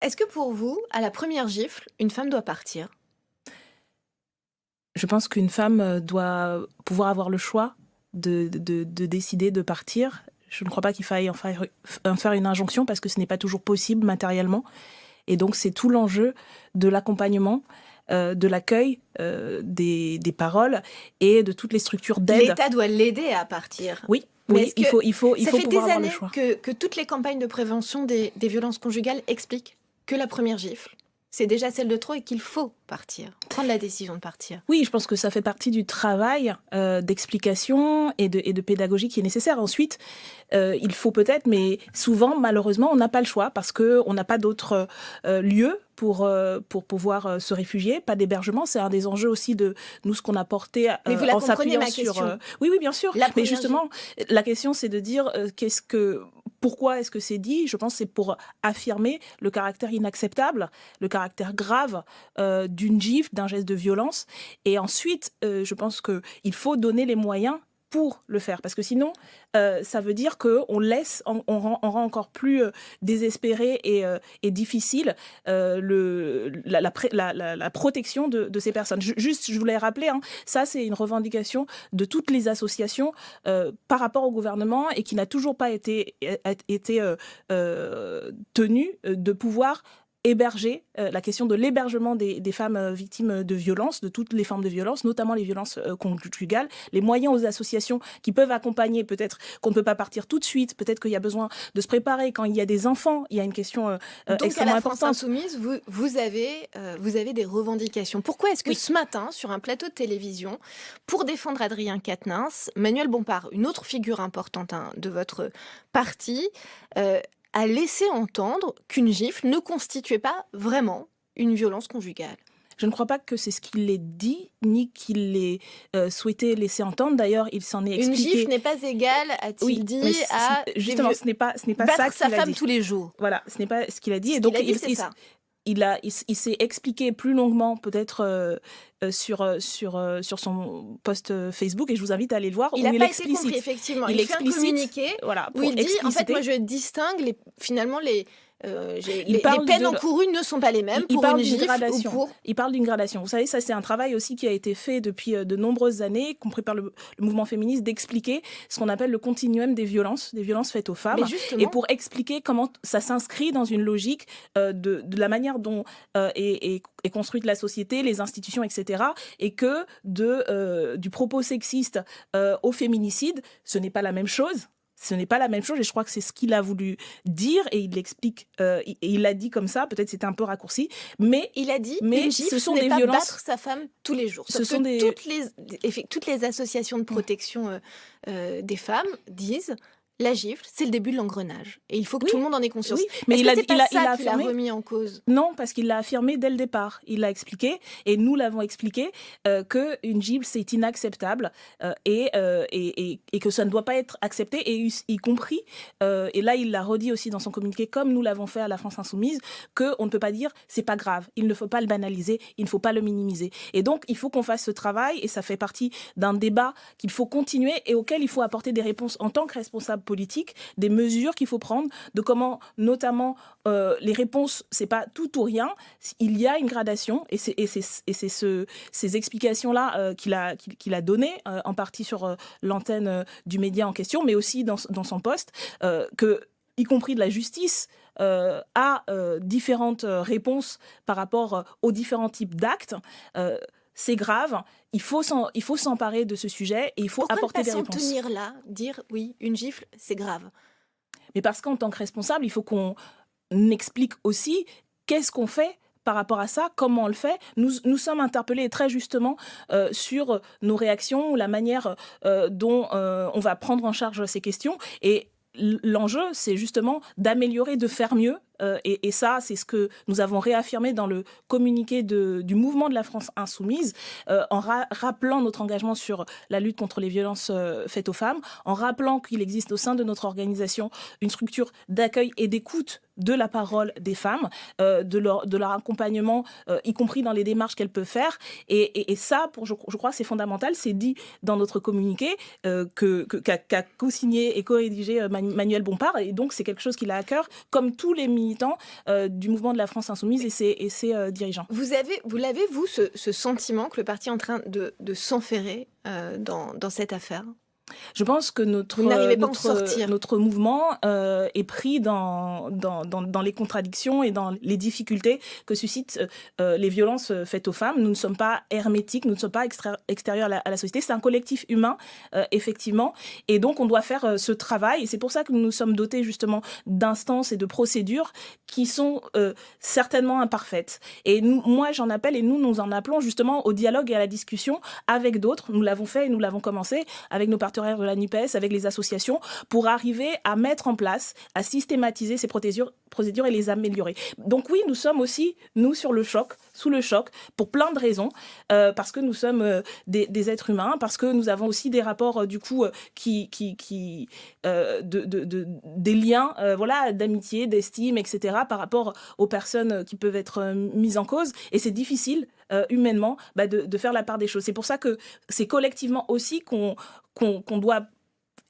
Est-ce que pour vous, à la première gifle, une femme doit partir? Je pense qu'une femme, doit pouvoir avoir le choix de décider de partir. Je ne crois pas qu'il faille en faire une injonction parce que ce n'est pas toujours possible matériellement et donc c'est tout l'enjeu de l'accompagnement, de l'accueil, des paroles et de toutes les structures d'aide. L'État doit l'aider à partir. Oui, Mais oui, est-ce il que faut il faut il ça faut fait pouvoir des avoir le années choix. que toutes les campagnes de prévention des violences conjugales expliquent que la première gifle, c'est déjà celle de trop et qu'il faut partir, prendre la décision de partir? Oui, je pense que ça fait partie du travail, d'explication et de pédagogie qui est nécessaire. Ensuite, il faut peut-être, mais souvent, malheureusement, on n'a pas le choix parce qu'on n'a pas d'autres lieux pour pouvoir se réfugier, pas d'hébergement. C'est un des enjeux aussi de nous, ce qu'on a porté Mais vous la en comprenez, s'appuyant ma sur... question. Oui, oui, bien sûr. La Mais première gifle. justement, la question, c'est de dire pourquoi est-ce que c'est dit. Je pense que c'est pour affirmer le caractère inacceptable, le caractère grave d'une gifle, d'un geste de violence. Et ensuite, je pense qu'il faut donner les moyens pour le faire. Parce que sinon, ça veut dire qu'on laisse, on rend encore plus désespéré et difficile la protection de ces personnes. Juste, je voulais rappeler, hein, ça c'est une revendication de toutes les associations par rapport au gouvernement et qui n'a toujours pas été tenue de pouvoir héberger, la question de l'hébergement des femmes victimes de violences, de toutes les formes de violences, notamment les violences conjugales, les moyens aux associations qui peuvent accompagner, peut-être qu'on ne peut pas partir tout de suite, peut-être qu'il y a besoin de se préparer quand il y a des enfants, il y a une question Donc à extrêmement la France importante. insoumise, vous avez des revendications. Pourquoi est-ce que Oui, ce matin, sur un plateau de télévision, pour défendre Adrien Quatennens, Manuel Bompard, une autre figure importante, hein, de votre parti, heu, a laissé entendre qu'une gifle ne constituait pas vraiment une violence conjugale? je ne crois pas que c'est ce qu'il ait dit, ni qu'il ait souhaité laisser entendre. D'ailleurs, il s'en est Une gifle expliqué. n'est pas égale, Oui, a-t-il mais dit, à des justement, ce n'est pas ça battre sa qu'il a femme dit. tous les jours. Voilà, ce n'est pas ce qu'il a dit. Ce Et qu'il donc, a dit, c'est ça. il s'est expliqué plus longuement peut-être sur son post Facebook, et je vous invite à aller le voir, Il où n'a pas été compris, effectivement. il Il fait un explicite, communiqué voilà, où pour il dit: «En fait, moi, expliciter. je distingue finalement, Il les parle peines de encourues ne sont pas les mêmes il pour une parle d'une gifle ou gradation. pour». Il parle d'une gradation. Vous savez, ça, c'est un travail aussi qui a été fait depuis de nombreuses années, compris par le mouvement féministe, d'expliquer ce qu'on appelle le continuum des violences faites aux Mais femmes, et justement, pour expliquer comment ça s'inscrit dans une logique de la manière dont est construite la société, les institutions, etc. Et que du propos sexiste au féminicide, ce n'est pas la même chose. Ce n'est pas la même chose, et je crois que c'est ce qu'il a voulu dire, et il l'explique, et il l'a dit comme ça, peut-être c'était un peu raccourci, mais, il a dit: «Une mais gifle, ce ce sont n'est des pas battre violences, sa femme tous les jours». ce Sauf que sont des... toutes les associations de protection, des femmes disent: «La gifle, c'est le début de l'engrenage et il faut que Oui, tout le monde en ait conscience». oui, mais Est-ce que c'est pas il ça a qu'il a affirmé. remis en cause? Non, parce qu'il l'a affirmé dès le départ. Il l'a expliqué, et nous l'avons expliqué, qu'une gifle, c'est inacceptable, et que ça ne doit pas être accepté, et y compris, et là, il l'a redit aussi dans son communiqué, comme nous l'avons fait à la France Insoumise, qu'on ne peut pas dire c'est pas grave, il ne faut pas le banaliser, il ne faut pas le minimiser. Et donc, il faut qu'on fasse ce travail, et ça fait partie d'un débat qu'il faut continuer et auquel il faut apporter des réponses en tant que responsable politique, des mesures qu'il faut prendre, de comment, notamment, les réponses, c'est pas tout ou rien. Il y a une gradation, et c'est ces explications-là qu'il a données, en partie sur l'antenne du média en question, mais aussi dans son poste, que, y compris de la justice, a différentes réponses par rapport aux différents types d'actes. C'est grave, il faut s'emparer de ce sujet, et il faut Pourquoi ne apporter pas des s'en réponses. tenir là, dire: «Oui, une gifle, c'est grave»? Mais parce qu'en tant que responsable, il faut qu'on explique aussi qu'est-ce qu'on fait par rapport à ça, comment on le fait. Nous sommes interpellés très justement sur nos réactions, ou la manière dont on va prendre en charge ces questions. Et l'enjeu, c'est justement d'améliorer, de faire mieux. Et ça, c'est ce que nous avons réaffirmé dans le communiqué du mouvement de la France Insoumise, en rappelant notre engagement sur la lutte contre les violences faites aux femmes, en rappelant qu'il existe au sein de notre organisation une structure d'accueil et d'écoute de la parole des femmes, de leur accompagnement, y compris dans les démarches qu'elles peuvent faire. Et ça, je crois que c'est fondamental. C'est dit dans notre communiqué qu'a co-signé et co-rédigé Manuel Bompard. Et donc, c'est quelque chose qu'il a à cœur, comme tous les militants du mouvement de la France insoumise et ses dirigeants. Vous l'avez, vous, ce sentiment que le parti est en train de s'enferrer dans cette affaire? Je pense que Vous n'arrivez pas à en sortir. notre mouvement est pris dans les contradictions et dans les difficultés que suscitent les violences faites aux femmes. Nous ne sommes pas hermétiques, nous ne sommes pas extérieurs à la société. C'est un collectif humain, effectivement. Et donc, on doit faire ce travail. Et c'est pour ça que nous nous sommes dotés justement d'instances et de procédures qui sont certainement imparfaites. Et moi, j'en appelle et nous en appelons justement au dialogue et à la discussion avec d'autres. Nous l'avons fait et nous l'avons commencé avec nos partenaires de la NUPES, avec les associations, pour arriver à mettre en place, à systématiser ces procédures et les améliorer. Donc oui, nous sommes aussi, nous, sous le choc, pour plein de raisons, parce que nous sommes des êtres humains, parce que nous avons aussi des rapports, des liens, voilà, d'amitié, d'estime, etc., par rapport aux personnes qui peuvent être mises en cause. Et c'est difficile, humainement, de faire la part des choses. C'est pour ça que c'est collectivement aussi qu'on doit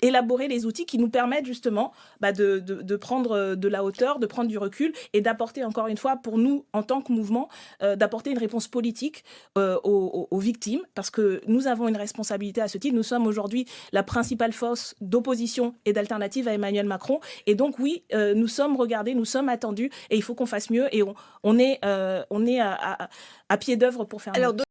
élaborer les outils qui nous permettent justement de prendre de la hauteur, de prendre du recul et d'apporter, encore une fois, pour nous, en tant que mouvement, d'apporter une réponse politique aux victimes, parce que nous avons une responsabilité à ce titre. Nous sommes aujourd'hui la principale force d'opposition et d'alternative à Emmanuel Macron. Et donc, oui, nous sommes regardés, nous sommes attendus, et il faut qu'on fasse mieux. Et on est à pied d'œuvre pour faire mieux.